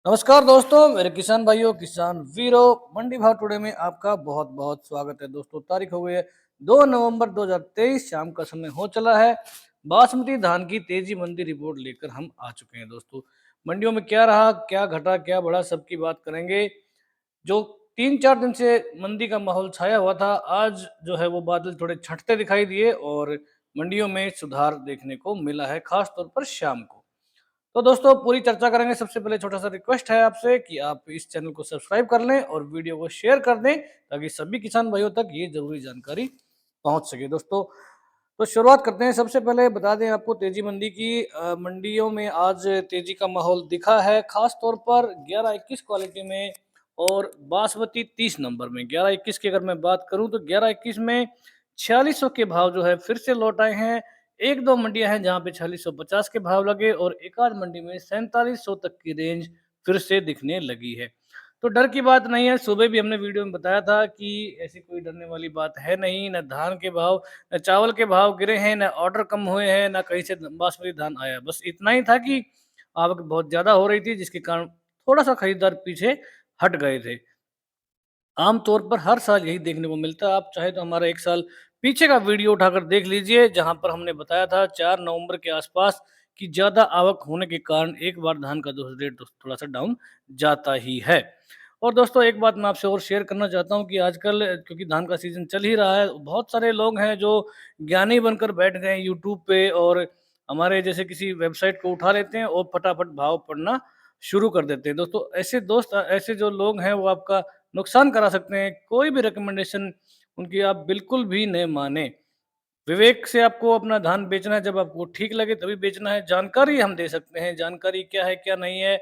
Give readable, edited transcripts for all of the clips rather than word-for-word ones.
नमस्कार दोस्तों, मेरे किसान भाइयों, किसान वीरों, मंडी भाव टुडे में आपका बहुत बहुत स्वागत है। दोस्तों, तारीख हो गई है 2 नवंबर 2023, शाम का समय हो चला है। बासमती धान की तेजी मंडी रिपोर्ट लेकर हम आ चुके हैं। दोस्तों, मंडियों में क्या रहा, क्या घटा, क्या बढ़ा, सबकी बात करेंगे। जो 3-4 दिन से मंदी का माहौल छाया हुआ था, आज जो है वो बादल थोड़े छंटते दिखाई दिए और मंडियों में सुधार देखने को मिला है, खास तौर पर शाम को। तो दोस्तों, पूरी चर्चा करेंगे। सबसे पहले छोटा सा रिक्वेस्ट है आपसे कि आप इस चैनल को सब्सक्राइब कर लें और वीडियो को शेयर कर दें, ताकि सभी किसान भाइयों तक ये जरूरी जानकारी पहुंच सके। दोस्तों, तो शुरुआत करते हैं। सबसे पहले बता दें आपको तेजी मंदी की। मंडियों में आज तेजी का माहौल दिखा है, खास तौर पर 11-21 क्वालिटी में और बासमती 30 नंबर में। 11-21 की अगर मैं बात करूं तो 11-21 में 4600 के भाव जो है फिर से लौट आए हैं। एक दो मंडियां हैं जहां पे 4650 के भाव लगे और एक आध मंडी में 4700 तक की रेंज फिर से दिखने लगी है। तो डर की बात नहीं है। सुबह भी हमने वीडियो में बताया था कि ऐसी कोई डरने वाली बात है नहीं। न धान के भाव, न चावल के भाव गिरे हैं, न ऑर्डर कम हुए हैं, न कहीं से बासमती धान आया। बस इतना ही था कि आवक बहुत ज्यादा हो रही थी, जिसके कारण थोड़ा सा खरीदार पीछे हट गए थे। आम तौर पर हर साल यही देखने को मिलता है। आप चाहे तो हमारा 1 साल पीछे का वीडियो उठाकर देख लीजिए, जहाँ पर हमने बताया था 4 नवंबर के आसपास कि ज़्यादा आवक होने के कारण एक बार धान का जो रेट थोड़ा-सा डाउन जाता ही है। और दोस्तों, एक बात मैं आपसे और शेयर करना चाहता हूँ कि आजकल क्योंकि धान का सीज़न चल ही रहा है, बहुत सारे लोग हैं जो ज्ञानी बनकर बैठ गए हैं यूट्यूब पे और हमारे जैसे किसी वेबसाइट को उठा लेते हैं और फटाफट भाव पढ़ना शुरू कर देते हैं। दोस्तों, ऐसे दोस्त ऐसे जो लोग हैं वो आपका नुकसान करा सकते हैं। कोई भी रिकमेंडेशन उनकी आप बिल्कुल भी नहीं माने। विवेक से आपको अपना धान बेचना है, जब आपको ठीक लगे तभी बेचना है। जानकारी हम दे सकते हैं, जानकारी क्या है, क्या नहीं है,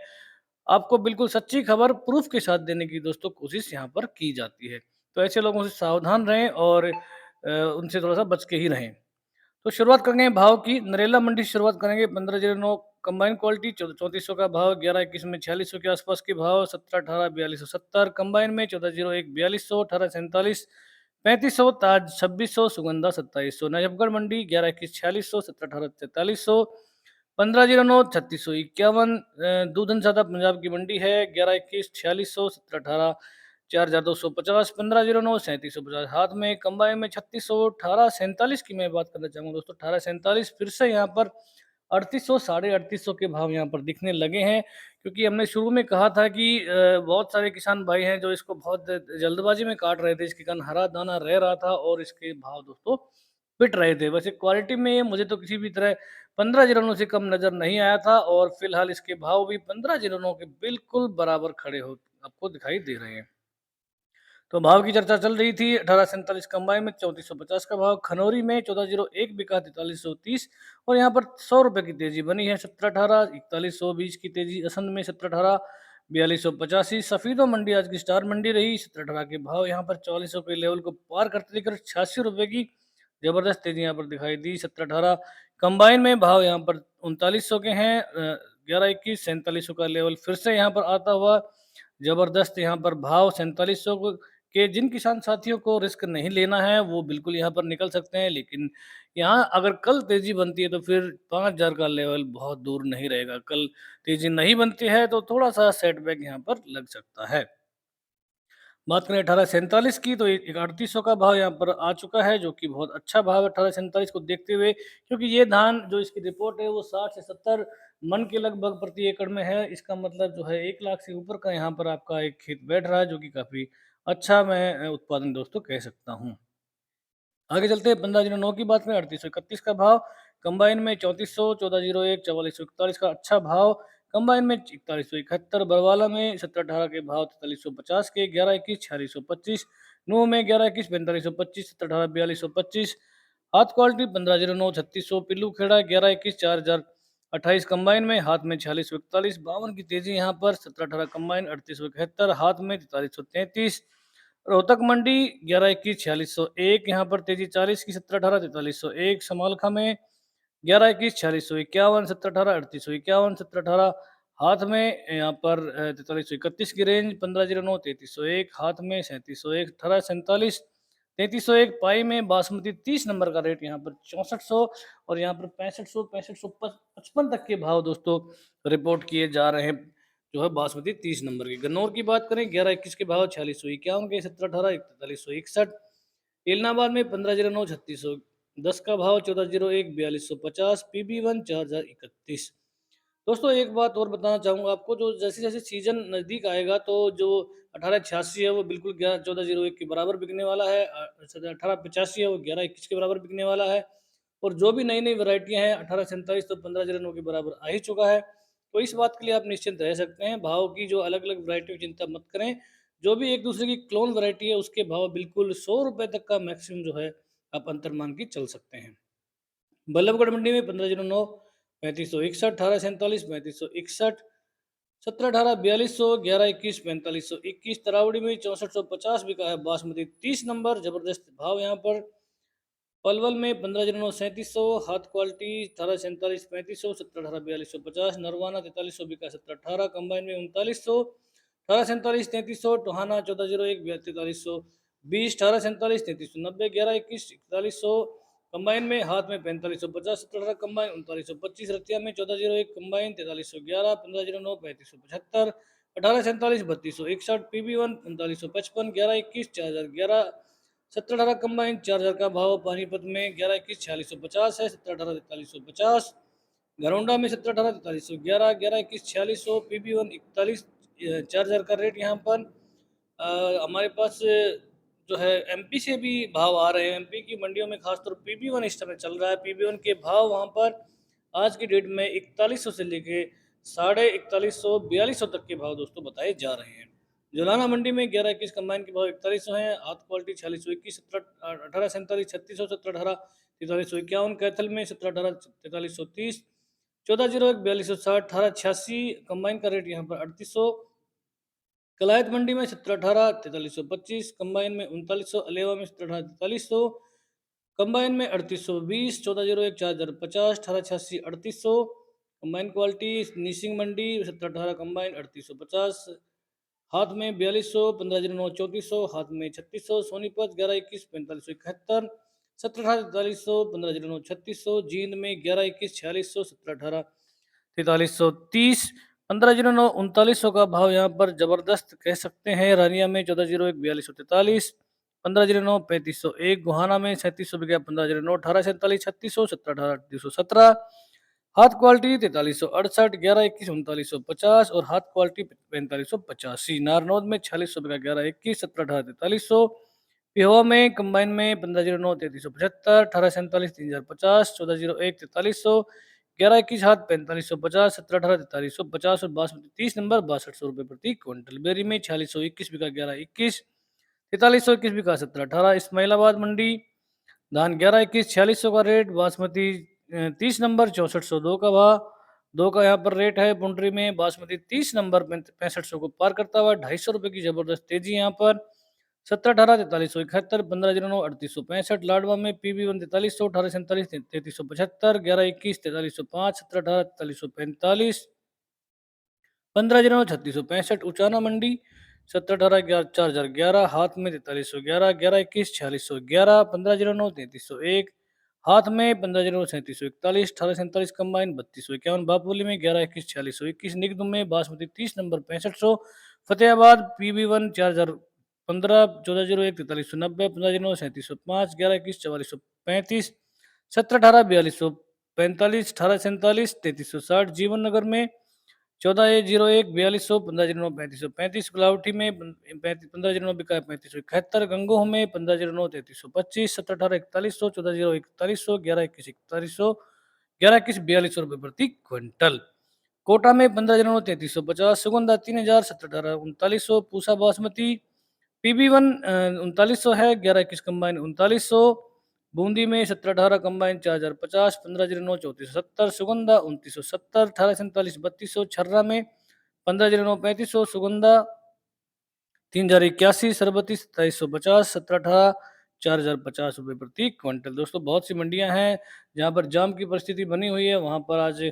आपको बिल्कुल सच्ची खबर प्रूफ़ के साथ देने की दोस्तों कोशिश यहाँ पर की जाती है। तो ऐसे लोगों से सावधान रहें और उनसे थोड़ा-सा बच के ही रहें। तो शुरुआत करेंगे भाव की। नरेला मंडी से शुरुआत करेंगे। 1509 कंबाइन क्वालिटी 3400 का भाव। 11-21 में 4600 के आसपास के भाव। 17-18 4270 कंबाइन में। 1401 4200। 1847 3500। ताज 2600। सुगंधा 2700। नजफगढ़ मंडी 11-21 4600। 17-18 4300। 1509 3651। दूधन सादा पंजाब की मंडी है। 11-21 4600। 17-18 4250। 1509 3750 हाथ में। कंबाइन में 3600। 1847 की मैं बात करना चाहूँगा दोस्तों। 1847 फिर से यहाँ पर 3800 साढ़े 3800 के भाव यहाँ पर दिखने लगे हैं, क्योंकि हमने शुरू में कहा था कि बहुत सारे किसान भाई हैं जो इसको बहुत जल्दबाजी में काट रहे थे। इसके कारण हरा दाना रह रहा था और इसके भाव दोस्तों पिट रहे थे। वैसे क्वालिटी में ये मुझे तो किसी भी तरह 1509 से कम नज़र नहीं आया था और फिलहाल इसके भाव भी 1509 के बिल्कुल बराबर खड़े हो आपको दिखाई दे रहे हैं। तो भाव की चर्चा चल रही थी। 1847 कंबाइन में 3450 का भाव। खनौरी में 1401 बिका 4330 और यहाँ पर 100 रुपए की तेजी बनी है। 1718 4120 की तेजी। असंध में 1718 4285। सफीदो मंडी आज की स्टार मंडी रही। 1718 के भाव यहाँ पर 4400 के लेवल को पार करते दिखकर 86 रुपए की जबरदस्त तेजी यहाँ पर दिखाई दी। 1718 कंबाइन में भाव यहाँ पर 3900 के हैं। 1121 4700 का लेवल फिर से यहाँ पर आता हुआ जबरदस्त यहाँ पर भाव। 4700 के जिन किसान साथियों को रिस्क नहीं लेना है वो बिल्कुल यहाँ पर निकल सकते हैं, लेकिन यहाँ अगर कल तेजी बनती है तो फिर 5000 का लेवल बहुत दूर नहीं रहेगा। कल तेजी नहीं बनती है तो थोड़ा सा सेटबैक यहाँ पर लग सकता है। बात करें 1847 की तो 3800 का भाव यहाँ पर आ चुका है, जो कि बहुत अच्छा भाव है 1847 को देखते हुए, क्योंकि ये धान जो इसकी रिपोर्ट है वो 60 से 70 मन के लगभग प्रति एकड़ में है। इसका मतलब जो है 1 लाख से ऊपर का यहाँ पर आपका एक खेत बैठ रहा है, जो कि काफ़ी अच्छा मैं उत्पादन दोस्तों कह सकता हूँ। आगे चलते हैं 1509 की बात में। 3831 का भाव। कंबाइन में 3400। 1401 4441 का अच्छा भाव। कंबाइन में 4171। बरवाला में 1718 के भाव। 4350 के। 1121 4625। नूह में 1121 4525। 1718 4225। हाथ क्वालिटी 1509 3600। पिल्लू खेड़ा 1121 4028 कंबाइन में। हाथ में 4641 52 की तेजी यहाँ पर। 1718 कंबाइन 3871 हाथ में। 4333। रोहतक मंडी 11-21 4601 यहाँ पर तेजी 40 की। 17-18 4301 समालखा में। 11-21 4651 17-18 3851 17-18 हाथ में। यहाँ पर 4331 की रेंज। 1509 3301 हाथ में। 3701 1847 3301 पाई में। बासमती 30 नंबर का रेट यहाँ पर 6400 और यहाँ पर 6500 6555 तक के भाव दोस्तों रिपोर्ट किए जा रहे हैं। जो है बासमती 30 नंबर की। गन्नौर की बात करें 11-21 के भाव 4651 के, 17-18 4161। एलनाबाद में 1509 3610 का भाव, 1401 4250, PB1 4031। दोस्तों एक बात और बताना चाहूँगा आपको, जो जैसे जैसे सीजन नज़दीक आएगा तो जो 1886 है वो बिल्कुल 1401 के बराबर बिकने वाला है। 1885 है वो 1121 के बराबर बिकने वाला है। और जो भी नई नई वैरायटियाँ हैं 1847 तो 1509 के बराबर आ ही चुका है। तो इस बात के लिए आप निश्चिंत रह सकते हैं, भाव की जो अलग अलग वैरायटी की चिंता मत करें। जो भी एक दूसरे की क्लोन वैरायटी है उसके भाव बिल्कुल 100 रुपये तक का मैक्सिमम जो है आप अंतर मान के चल सकते हैं। बल्लभगढ़ मंडी में 1509 3561, 1847 3561, 17-18 4200, 11-21 4521। तरावड़ी में 6450 बिका है बासमती 30 नंबर, जबरदस्त भाव यहाँ पर। पलवल में 1509 3700, हाथ क्वालिटी 1847 3500, 17-18 4250, नरवाना 4300 बिका 17-18, कंबाइन में 3900, 1847 3300, टोहाना 1401 4320, 1847 3390, 11-21 4100, कंबाइन में हाथ में 4550, 17-18 कंबाइन 3925, रतिया में 1401 कंबाइन 4311, 1509 3575, 1847 3261, PB1 4555, 11-21 4011, 17-18 कंबाइन 4000 का भाव। पानीपत में 11-21 4650 है, 17-18 4350, घरौंडा में 17-18 4311, 11-21 4600, PB1 41 4000 का रेट यहाँ पर। हमारे पास जो है MP से भी भाव आ रहे हैं। MP की मंडियों में खासतौर PB1 इस समय चल रहा है। PB1 के भाव वहाँ पर आज की डेट में 4100 से लेके 4150 4200 तक के भाव दोस्तों बताए जा रहे हैं। जुलाना मंडी में 11-21 कंबाइन के भाव 4100 हैं, हाथ क्वालिटी 4621, 1847 3600, 17-18 4351, कैथल में 17-18 4330, 1401 4260, 1886 कंबाइन का रेट यहाँ पर 3800। कलायत मंडी में 17-18 4325, कंबाइन में 3900, अलेवा में 17-18 4300, कंबाइन में 3820, 1401 4050, 1886 3800, कंबाइन क्वालिटी। नीसिंग मंडी 17-18 कंबाइन 3850, हाथ में 4200, 1509 3400, हाथ में 3600, सोनीपत 11-21 4571, 17-18 4300, 1509 3600, जींद में 11-21 4600, 17-18 4330, 1509 3900 का भाव यहाँ पर जबरदस्त कह सकते हैं। रानिया में 1401 4243, 1509 3501, गोहाना में 3700 बिका 1509 1847 3600, 17-18 217, हाथ क्वालिटी 4368, 11-21 3950 और हाथ क्वालिटी 4585। नारनौद में 4600 बिका 11-21 17-18 4300, पिहोवा में कंबाइन में 1509 3375, 1847 3050, 1401 4300, 11-21 हाथ 4550, 17-18 4350 और बासमती 30 नंबर 6200 रुपये प्रति क्विंटल। बेरी में 4621 बिका 11-21, 4321 बिका 17-18। इस्माइलाबाद मंडी धान 11-21 4600 का रेट, बासमती 30 नंबर 6402 का भाव, 2 का यहाँ पर रेट है। पुंडरी में बासमती 30 नंबर 6500 को पार करता हुआ 250 रुपये की जबरदस्त तेजी यहाँ पर। 17-18 4371, 1509 3865, लाडवा में PB1 4300, 1847 3375, 11-21 4305, 17-18 4345, 1509 3665। उचाना मंडी 17-18 4011, हाथ में 4311, 11-21 4611, 1509 3301, हाथ में 1509 3741, 1847 कंबाइन 3251। बापुली में 11-21 4621, निगम में बासमती 30 नंबर 6500, फतेहाबाद PB1 4015, 1401 4390, 1509 3705, 11-21 4435, 17-18 4245, 1847 3360। जीवन नगर में 14-01 4200, 15-09 3535, गुलावटी में 15-09 बिका 3571, गंगोह में 15-09 3325, 17-18 4100, 14-01 4100, 11-21 4100, 11-21 4200 रुपये प्रति क्विंटल। कोटा में 15-09 3350, सुगंधा 3000, 17-18 3900, पूसा बासमती PB1 3900 है, 11-21 कंबाइन 3900, बूंदी में 17-18 कंबाइन 4050, 15-09 3470, सुगंधा 2970, 1847 3200, छर्रा में 15-09 3500, सुगंधा 3081, सरबती 2750, 17-18 4050 रुपये प्रति क्विंटल। दोस्तों बहुत सी मंडियां हैं जहां पर जाम की परिस्थिति बनी हुई है, वहां पर आज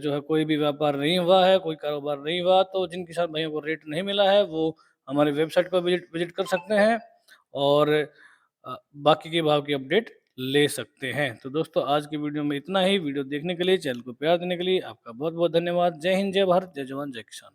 जो है कोई भी व्यापार नहीं हुआ है, कोई कारोबार नहीं हुआ। तो जिन किसान भाइयों को रेट नहीं मिला है वो हमारे वेबसाइट पर विजिट कर सकते हैं और बाकी के भाव की अपडेट ले सकते हैं। तो दोस्तों आज की वीडियो में इतना ही। वीडियो देखने के लिए, चैनल को प्यार देने के लिए आपका बहुत बहुत धन्यवाद। जय हिंद, जय भारत, जय जवान, जय किसान।